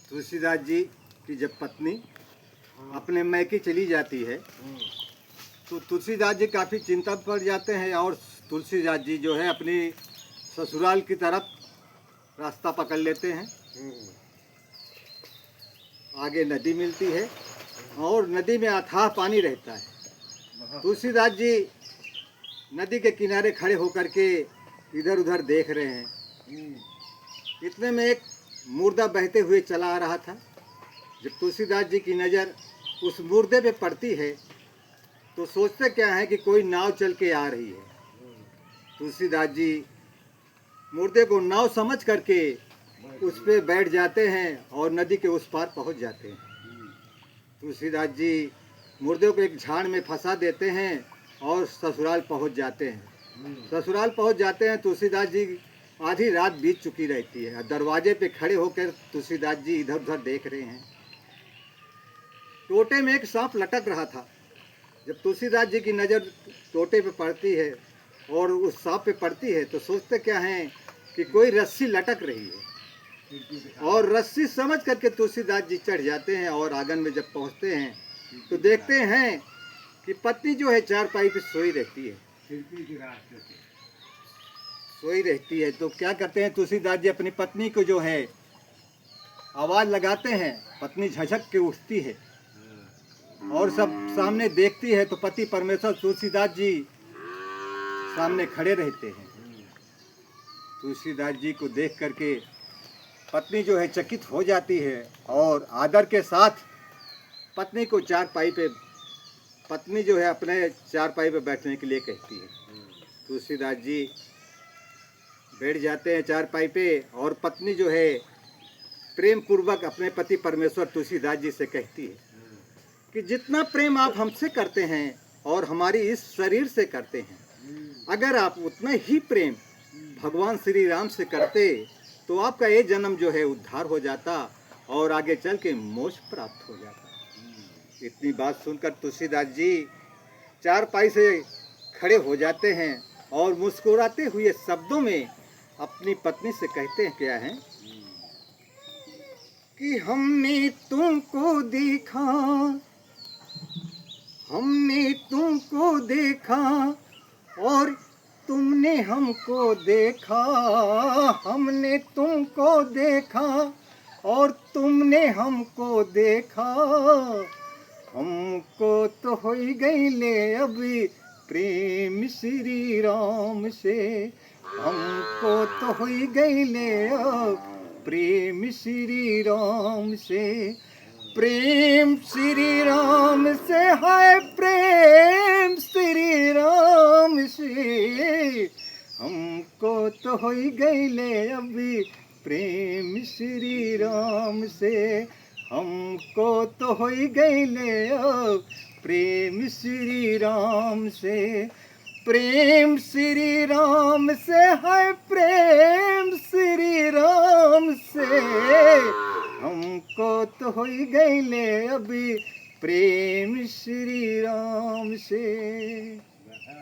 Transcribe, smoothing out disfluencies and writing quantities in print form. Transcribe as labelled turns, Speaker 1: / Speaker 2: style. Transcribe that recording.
Speaker 1: तुलसीदास जी की जब पत्नी अपने मैके चली जाती है तो तुलसीदास जी काफ़ी चिंता में पड़ जाते हैं और तुलसीदास जी जो है अपनी ससुराल की तरफ रास्ता पकड़ लेते हैं। आगे नदी मिलती है और नदी में अथाह पानी रहता है। तुलसीदास जी नदी के किनारे खड़े होकर के इधर उधर देख रहे हैं। इतने में एक मुर्दा बहते हुए चला आ रहा था। जब तुलसीदास जी की नज़र उस मुर्दे पे पड़ती है तो सोचते क्या है कि कोई नाव चल के आ रही है। तुलसीदास जी मुर्दे को नाव समझ करके उस पे बैठ जाते हैं और नदी के उस पार पहुंच जाते हैं। तुलसीदास जी मुर्दे को एक झाड़ में फंसा देते हैं और ससुराल पहुंच जाते हैं। ससुराल पहुंच जाते हैं। तुलसीदास जी आधी रात बीत चुकी रहती है। दरवाजे पे खड़े होकर तुलसीदास जी इधर उधर देख रहे हैं। टोटे में एक सांप लटक रहा था। जब तुलसीदास जी की नज़र टोटे पे पड़ती है और उस सांप पे पड़ती है तो सोचते क्या हैं कि कोई रस्सी लटक रही है और रस्सी समझ करके तुलसीदास जी चढ़ जाते हैं और आंगन में जब पहुंचते हैं तो देखते हैं कि पत्नी जो है चारपाई पे सोई रहती है। तो क्या करते हैं तुलसीदास जी अपनी पत्नी को जो है आवाज़ लगाते हैं। पत्नी झझक के उठती है और सब सामने देखती है तो पति परमेश्वर तुलसीदास जी सामने खड़े रहते हैं। तुलसीदास जी को देख करके पत्नी जो है चकित हो जाती है और आदर के साथ पत्नी को पत्नी जो है अपने चारपाई पे बैठने के लिए कहती है। तुलसीदास जी बैठ जाते हैं चारपाई पे और पत्नी जो है प्रेम पूर्वक अपने पति परमेश्वर तुलसीदास जी से कहती है कि जितना प्रेम आप हमसे करते हैं और हमारी इस शरीर से करते हैं, अगर आप उतना ही प्रेम भगवान श्री राम से करते तो आपका ये जन्म जो है उद्धार हो जाता और आगे चल के मोक्ष प्राप्त हो जाता। इतनी बात सुनकर तुलसीदास जी चारपाई से खड़े हो जाते हैं और मुस्कुराते हुए शब्दों में अपनी पत्नी से कहते हैं क्या है कि हमने तुमको देखा और तुमने हमको देखा। हमने तुमको देखा और तुमने हमको देखा। हमको तो हो ही गई ले अभी प्रेम श्री राम से। हमको तो हो ही गई ले प्रेम श्री राम से। प्रेम श्री राम से है प्रेम श्री राम से। हमको तो हो ही गई ले अभी प्रेम श्री राम से। हमको तो हो ही गई ले प्रेम श्री राम से। प्रेम श्री राम से है प्रेम श्री राम से। हमको तो हो ही गई ले अभी प्रेम श्री राम से।